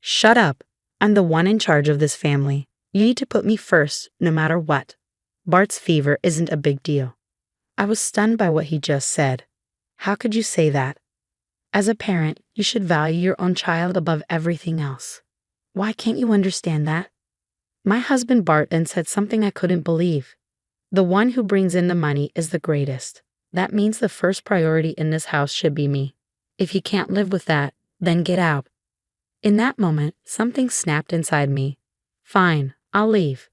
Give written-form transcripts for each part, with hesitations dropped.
Shut up. I'm the one in charge of this family. You need to put me first, no matter what. Bart's fever isn't a big deal. I was stunned by what he just said. How could you say that? As a parent, you should value your own child above everything else. Why can't you understand that? My husband Bart then said something I couldn't believe. The one who brings in the money is the greatest. That means the first priority in this house should be me. If you can't live with that, then get out. In that moment, something snapped inside me. Fine, I'll leave.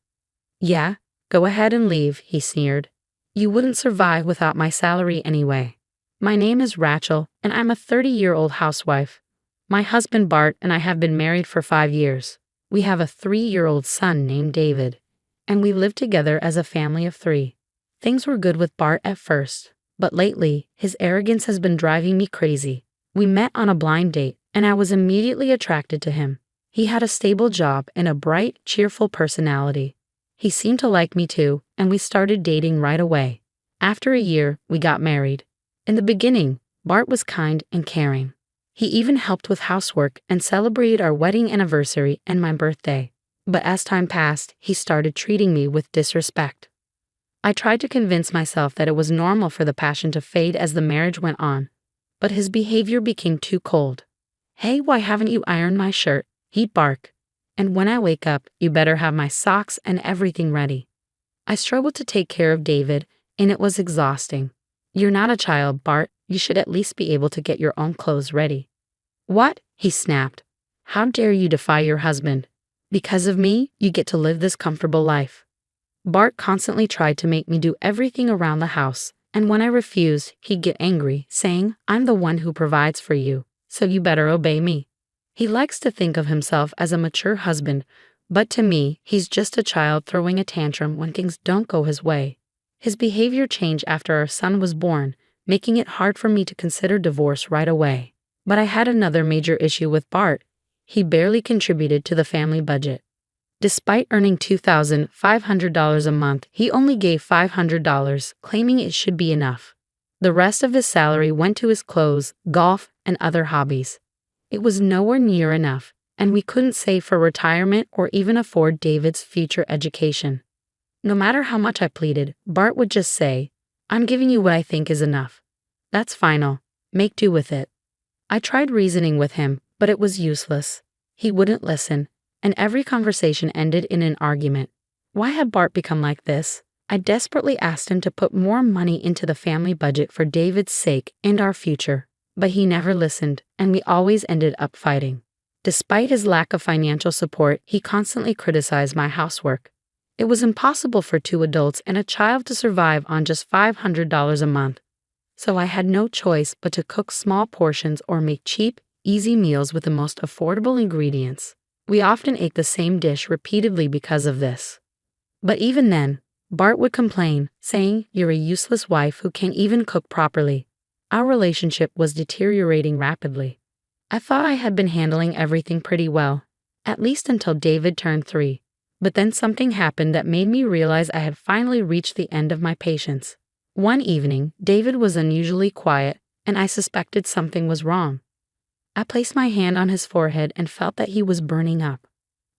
Yeah, go ahead and leave, he sneered. You wouldn't survive without my salary anyway. My name is Rachel, and I'm a 30-year-old housewife. My husband Bart and I have been married for 5 years. We have a 3-year-old son named David, and we live together as a family of 3. Things were good with Bart at first, but lately, his arrogance has been driving me crazy. We met on a blind date, and I was immediately attracted to him. He had a stable job and a bright, cheerful personality. He seemed to like me too, and we started dating right away. After a year, we got married. In the beginning, Bart was kind and caring. He even helped with housework and celebrated our wedding anniversary and my birthday. But as time passed, he started treating me with disrespect. I tried to convince myself that it was normal for the passion to fade as the marriage went on, but his behavior became too cold. Hey, why haven't you ironed my shirt? He'd bark. And when I wake up, you better have my socks and everything ready. I struggled to take care of David, and it was exhausting. You're not a child, Bart. You should at least be able to get your own clothes ready. What? He snapped. How dare you defy your husband? Because of me, you get to live this comfortable life. Bart constantly tried to make me do everything around the house, and when I refused, he'd get angry, saying, I'm the one who provides for you, so you better obey me. He likes to think of himself as a mature husband, but to me, he's just a child throwing a tantrum when things don't go his way. His behavior changed after our son was born, making it hard for me to consider divorce right away. But I had another major issue with Bart. He barely contributed to the family budget. Despite earning $2,500 a month, he only gave $500, claiming it should be enough. The rest of his salary went to his clothes, golf, and other hobbies. It was nowhere near enough, and we couldn't save for retirement or even afford David's future education. No matter how much I pleaded, Bart would just say, I'm giving you what I think is enough. That's final. Make do with it. I tried reasoning with him, but it was useless. He wouldn't listen, and every conversation ended in an argument. Why had Bart become like this? I desperately asked him to put more money into the family budget for David's sake and our future, but he never listened, and we always ended up fighting. Despite his lack of financial support, he constantly criticized my housework. It was impossible for 2 adults and a child to survive on just $500 a month. So I had no choice but to cook small portions or make cheap, easy meals with the most affordable ingredients. We often ate the same dish repeatedly because of this. But even then, Bart would complain, saying, You're a useless wife who can't even cook properly. Our relationship was deteriorating rapidly. I thought I had been handling everything pretty well, at least until David turned 3. But then something happened that made me realize I had finally reached the end of my patience. One evening, David was unusually quiet, and I suspected something was wrong. I placed my hand on his forehead and felt that he was burning up.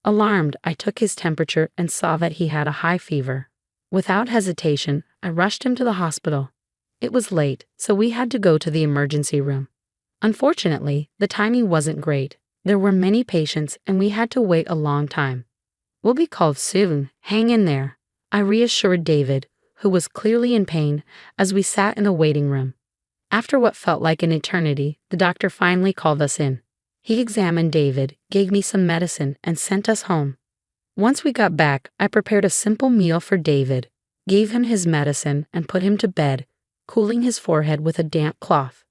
Alarmed, I took his temperature and saw that he had a high fever. Without hesitation, I rushed him to the hospital. It was late, so we had to go to the emergency room. Unfortunately, the timing wasn't great. There were many patients, and we had to wait a long time. We'll be called soon. Hang in there, I reassured David, who was clearly in pain, as we sat in the waiting room. After what felt like an eternity, the doctor finally called us in. He examined David, gave me some medicine, and sent us home. Once we got back, I prepared a simple meal for David, gave him his medicine, and put him to bed, cooling his forehead with a damp cloth.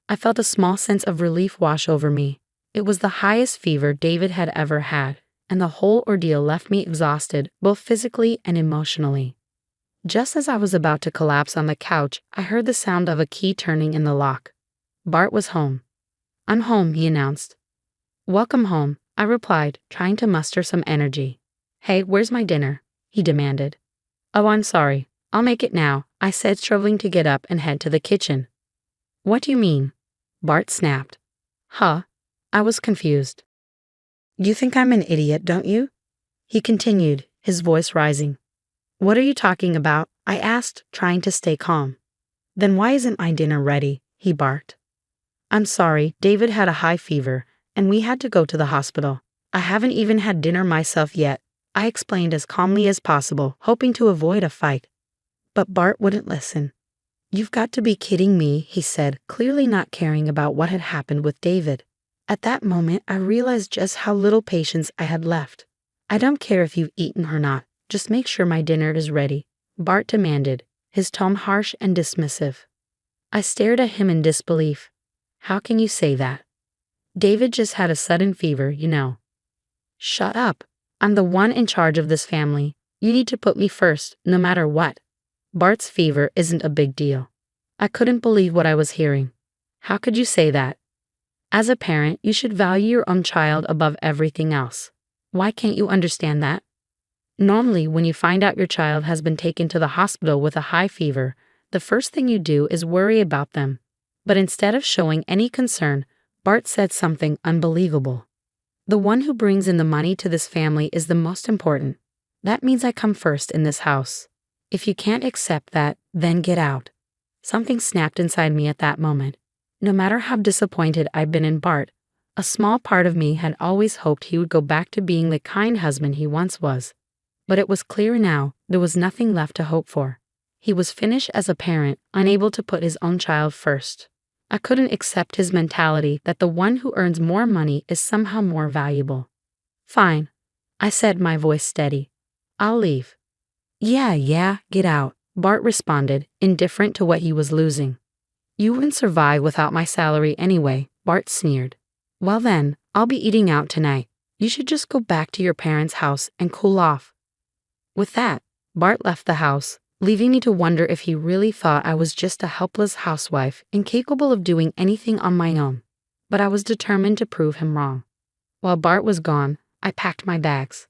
I felt a small sense of relief wash over me. It was the highest fever David had ever had, and the whole ordeal left me exhausted, both physically and emotionally. Just as I was about to collapse on the couch, I heard the sound of a key turning in the lock. Bart was home. I'm home, he announced. Welcome home, I replied, trying to muster some energy. Hey, where's my dinner? He demanded. Oh, I'm sorry. I'll make it now, I said, struggling to get up and head to the kitchen. What do you mean? Bart snapped. Huh? I was confused. You think I'm an idiot, don't you? He continued, his voice rising. What are you talking about? I asked, trying to stay calm. Then why isn't my dinner ready? He barked. I'm sorry, David had a high fever, and we had to go to the hospital. I haven't even had dinner myself yet, I explained as calmly as possible, hoping to avoid a fight. But Bart wouldn't listen. You've got to be kidding me, he said, clearly not caring about what had happened with David. At that moment, I realized just how little patience I had left. I don't care if you've eaten or not, just make sure my dinner is ready, Bart demanded, his tone harsh and dismissive. I stared at him in disbelief. How can you say that? David just had a sudden fever, you know. Shut up. I'm the one in charge of this family. You need to put me first, no matter what. Bart's fever isn't a big deal. I couldn't believe what I was hearing. How could you say that? As a parent, you should value your own child above everything else. Why can't you understand that? Normally, when you find out your child has been taken to the hospital with a high fever, the first thing you do is worry about them. But instead of showing any concern, Bart said something unbelievable. The one who brings in the money to this family is the most important. That means I come first in this house. If you can't accept that, then get out. Something snapped inside me at that moment. No matter how disappointed I'd been in Bart, a small part of me had always hoped he would go back to being the kind husband he once was. But it was clear now there was nothing left to hope for. He was finished as a parent, unable to put his own child first. I couldn't accept his mentality that the one who earns more money is somehow more valuable. Fine, I said, my voice steady. I'll leave. Yeah, get out, Bart responded, indifferent to what he was losing. You wouldn't survive without my salary anyway, Bart sneered. Well then, I'll be eating out tonight. You should just go back to your parents' house and cool off. With that, Bart left the house, leaving me to wonder if he really thought I was just a helpless housewife incapable of doing anything on my own. But I was determined to prove him wrong. While Bart was gone, I packed my bags.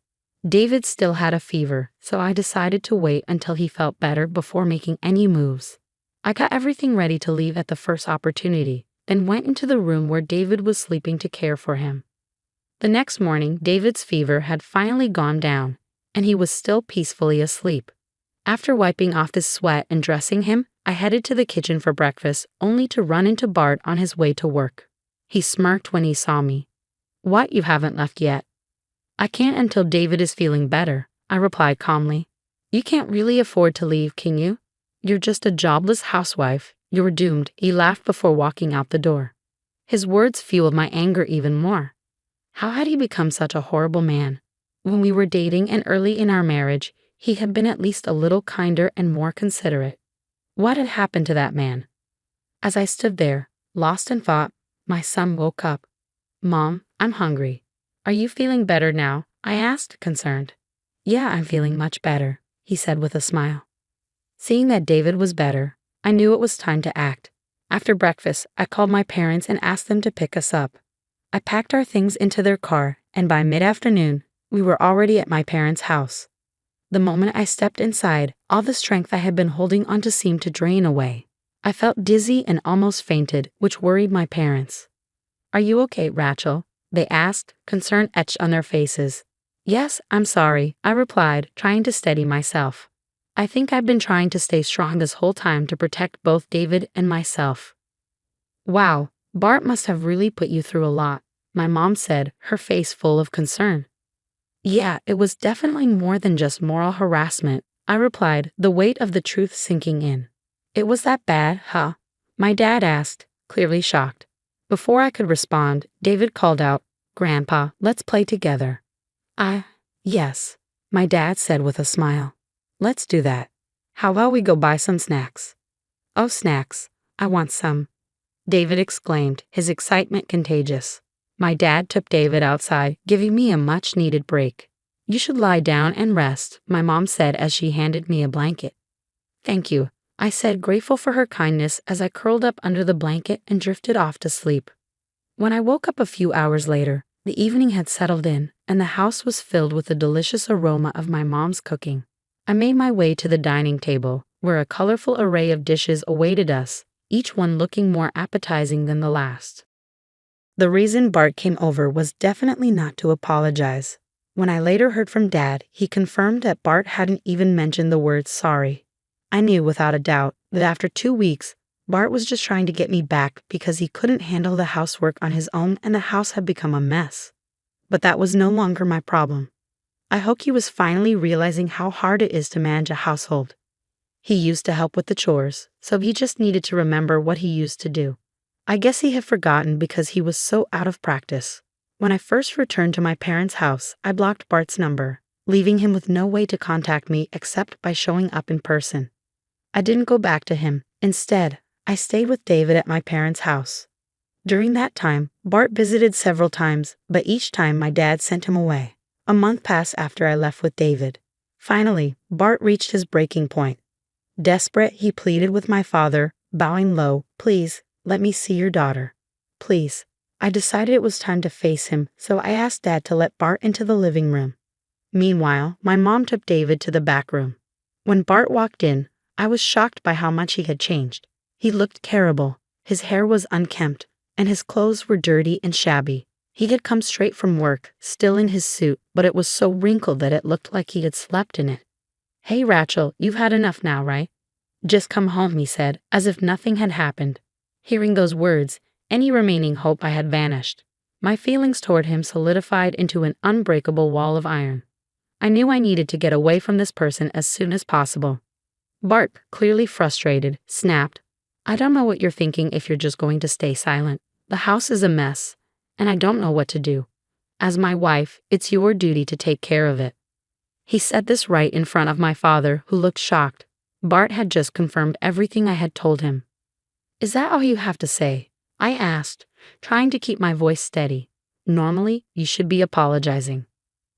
David still had a fever, so I decided to wait until he felt better before making any moves. I got everything ready to leave at the first opportunity, then went into the room where David was sleeping to care for him. The next morning, David's fever had finally gone down, and he was still peacefully asleep. After wiping off his sweat and dressing him, I headed to the kitchen for breakfast, only to run into Bart on his way to work. He smirked when he saw me. What, you haven't left yet? I can't until David is feeling better, I replied calmly. You can't really afford to leave, can you? You're just a jobless housewife. You're doomed, he laughed before walking out the door. His words fueled my anger even more. How had he become such a horrible man? When we were dating and early in our marriage, he had been at least a little kinder and more considerate. What had happened to that man? As I stood there, lost in thought, my son woke up. Mom, I'm hungry. Are you feeling better now? I asked, concerned. Yeah, I'm feeling much better, he said with a smile. Seeing that David was better, I knew it was time to act. After breakfast, I called my parents and asked them to pick us up. I packed our things into their car, and by mid-afternoon, we were already at my parents' house. The moment I stepped inside, all the strength I had been holding onto seemed to drain away. I felt dizzy and almost fainted, which worried my parents. Are you okay, Rachel? They asked, concern etched on their faces. Yes, I'm sorry, I replied, trying to steady myself. I think I've been trying to stay strong this whole time to protect both David and myself. Wow, Bart must have really put you through a lot, my mom said, her face full of concern. Yeah, it was definitely more than just moral harassment, I replied, the weight of the truth sinking in. It was that bad, huh? My dad asked, clearly shocked. Before I could respond, David called out, Grandpa, let's play together. Yes, my dad said with a smile. Let's do that. How about we go buy some snacks? Oh, snacks. I want some. David exclaimed, his excitement contagious. My dad took David outside, giving me a much-needed break. You should lie down and rest, my mom said as she handed me a blanket. Thank you, I said, grateful for her kindness as I curled up under the blanket and drifted off to sleep. When I woke up a few hours later, the evening had settled in, and the house was filled with the delicious aroma of my mom's cooking. I made my way to the dining table, where a colorful array of dishes awaited us, each one looking more appetizing than the last. The reason Bart came over was definitely not to apologize. When I later heard from Dad, he confirmed that Bart hadn't even mentioned the word sorry. I knew without a doubt that after 2 weeks, Bart was just trying to get me back because he couldn't handle the housework on his own and the house had become a mess. But that was no longer my problem. I hoped he was finally realizing how hard it is to manage a household. He used to help with the chores, so he just needed to remember what he used to do. I guess he had forgotten because he was so out of practice. When I first returned to my parents' house, I blocked Bart's number, leaving him with no way to contact me except by showing up in person. I didn't go back to him. Instead, I stayed with David at my parents' house. During that time, Bart visited several times, but each time my dad sent him away. A month passed after I left with David. Finally, Bart reached his breaking point. Desperate, he pleaded with my father, bowing low, "Please, let me see your daughter. Please." I decided it was time to face him, so I asked Dad to let Bart into the living room. Meanwhile, my mom took David to the back room. When Bart walked in, I was shocked by how much he had changed. He looked terrible. His hair was unkempt, and his clothes were dirty and shabby. He had come straight from work, still in his suit, but it was so wrinkled that it looked like he had slept in it. "Hey, Rachel, you've had enough now, right? Just come home," he said, as if nothing had happened. Hearing those words, any remaining hope I had vanished. My feelings toward him solidified into an unbreakable wall of iron. I knew I needed to get away from this person as soon as possible. Bart, clearly frustrated, snapped, "I don't know what you're thinking if you're just going to stay silent. The house is a mess, and I don't know what to do. As my wife, it's your duty to take care of it." He said this right in front of my father, who looked shocked. Bart had just confirmed everything I had told him. "Is that all you have to say?" I asked, trying to keep my voice steady. "Normally, you should be apologizing."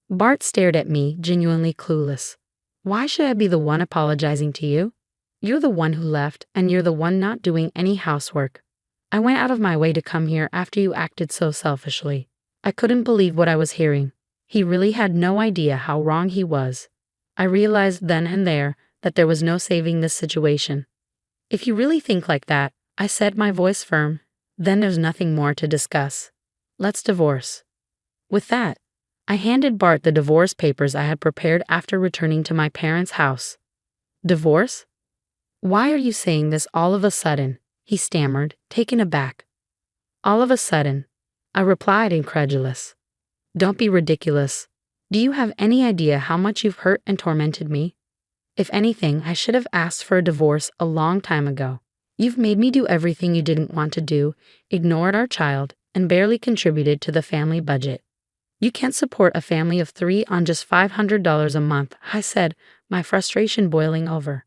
Bart stared at me, genuinely clueless. "Why should I be the one apologizing to you? You're the one who left, and you're the one not doing any housework. I went out of my way to come here after you acted so selfishly." I couldn't believe what I was hearing. He really had no idea how wrong he was. I realized then and there that there was no saving this situation. "If you really think like that," I said, my voice firm, "then there's nothing more to discuss. Let's divorce." With that, I handed Bart the divorce papers I had prepared after returning to my parents' house. "Divorce? Why are you saying this all of a sudden?" he stammered, taken aback. "All of a sudden," I replied, incredulous. "Don't be ridiculous. Do you have any idea how much you've hurt and tormented me? If anything, I should have asked for a divorce a long time ago. You've made me do everything you didn't want to do, ignored our child, and barely contributed to the family budget. You can't support a family of 3 on just $500 a month," I said, my frustration boiling over.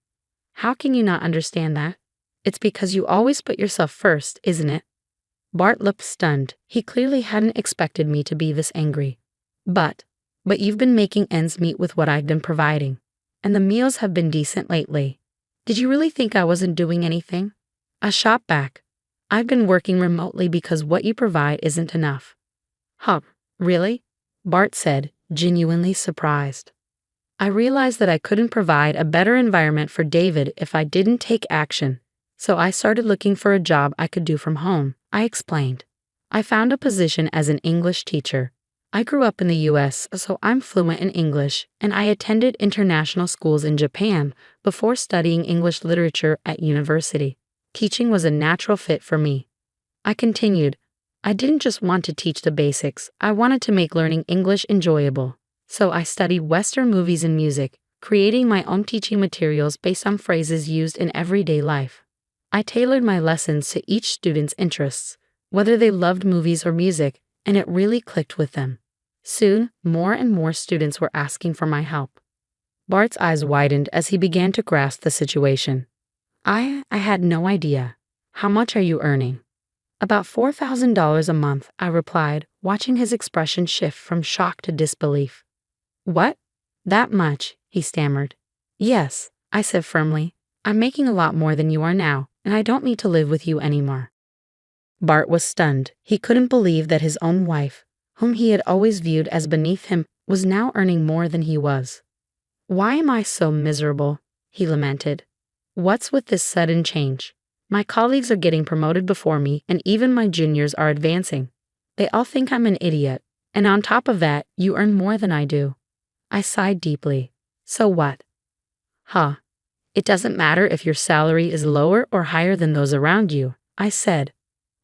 "How can you not understand that? It's because you always put yourself first, isn't it?" Bart looked stunned. He clearly hadn't expected me to be this angry. But you've been making ends meet with what I've been providing. And the meals have been decent lately. Did you really think I wasn't doing anything?" I shot back. "I've been working remotely because what you provide isn't enough." "Huh, really?" Bart said, genuinely surprised. I realized that I couldn't provide a better environment for David if I didn't take action, so I started looking for a job I could do from home, I explained. I found a position as an English teacher. I grew up in the US, so I'm fluent in English, and I attended international schools in Japan before studying English literature at university. Teaching was a natural fit for me. I continued, "I didn't just want to teach the basics, I wanted to make learning English enjoyable. So I studied Western movies and music, creating my own teaching materials based on phrases used in everyday life. I tailored my lessons to each student's interests, whether they loved movies or music, and it really clicked with them. Soon, more and more students were asking for my help." Bart's eyes widened as he began to grasp the situation. I had no idea. "How much are you earning?" "About $4,000 a month," I replied, watching his expression shift from shock to disbelief. "What? That much?" he stammered. "Yes," I said firmly. "I'm making a lot more than you are now, and I don't need to live with you anymore." Bart was stunned. He couldn't believe that his own wife, whom he had always viewed as beneath him, was now earning more than he was. "Why am I so miserable?" he lamented. "What's with this sudden change? My colleagues are getting promoted before me, and even my juniors are advancing. They all think I'm an idiot, and on top of that, you earn more than I do. I sighed deeply. So what? Huh. It doesn't matter if your salary is lower or higher than those around you, I said.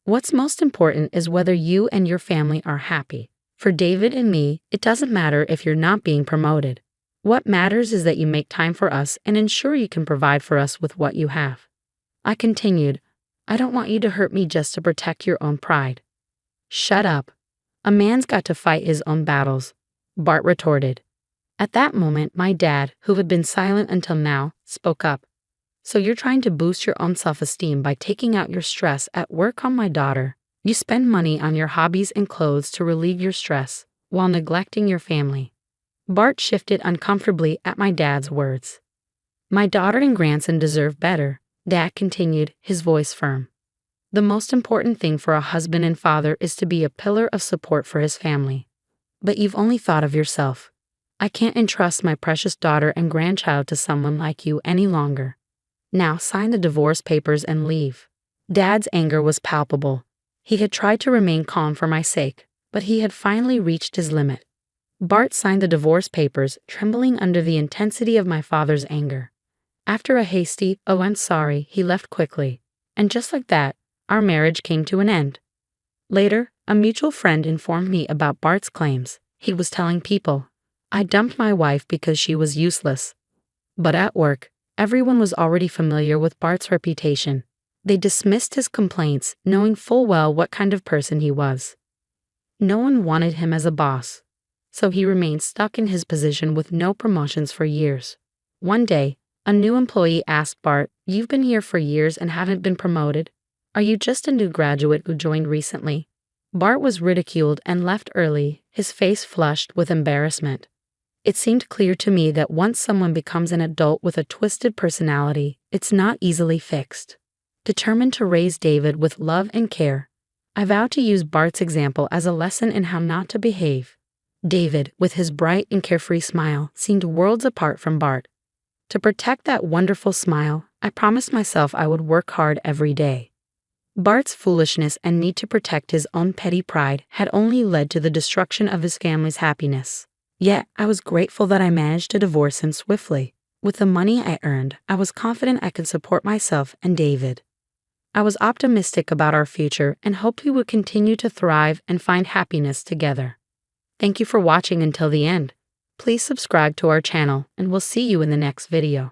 What's most important is whether you and your family are happy. For David and me, it doesn't matter if you're not being promoted. What matters is that you make time for us and ensure you can provide for us with what you have. I continued, I don't want you to hurt me just to protect your own pride. Shut up. A man's got to fight his own battles, Bart retorted. At that moment, my dad, who had been silent until now, spoke up. So you're trying to boost your own self-esteem by taking out your stress at work on my daughter. You spend money on your hobbies and clothes to relieve your stress, while neglecting your family. Bart shifted uncomfortably at my dad's words. My daughter and grandson deserve better, Dad continued, his voice firm. The most important thing for a husband and father is to be a pillar of support for his family. But you've only thought of yourself. I can't entrust my precious daughter and grandchild to someone like you any longer. Now sign the divorce papers and leave. Dad's anger was palpable. He had tried to remain calm for my sake, but he had finally reached his limit. Bart signed the divorce papers, trembling under the intensity of my father's anger. After a hasty, "Oh, I'm sorry," he left quickly. And just like that, our marriage came to an end. Later, a mutual friend informed me about Bart's claims. He was telling people, I dumped my wife because she was useless. But at work, everyone was already familiar with Bart's reputation. They dismissed his complaints, knowing full well what kind of person he was. No one wanted him as a boss, so he remained stuck in his position with no promotions for years. One day, a new employee asked Bart, "You've been here for years and haven't been promoted? Are you just a new graduate who joined recently?" Bart was ridiculed and left early, his face flushed with embarrassment. It seemed clear to me that once someone becomes an adult with a twisted personality, it's not easily fixed. Determined to raise David with love and care, I vowed to use Bart's example as a lesson in how not to behave. David, with his bright and carefree smile, seemed worlds apart from Bart. To protect that wonderful smile, I promised myself I would work hard every day. Bart's foolishness and need to protect his own petty pride had only led to the destruction of his family's happiness. Yet, I was grateful that I managed to divorce him swiftly. With the money I earned, I was confident I could support myself and David. I was optimistic about our future and hoped we would continue to thrive and find happiness together. Thank you for watching until the end. Please subscribe to our channel and we'll see you in the next video.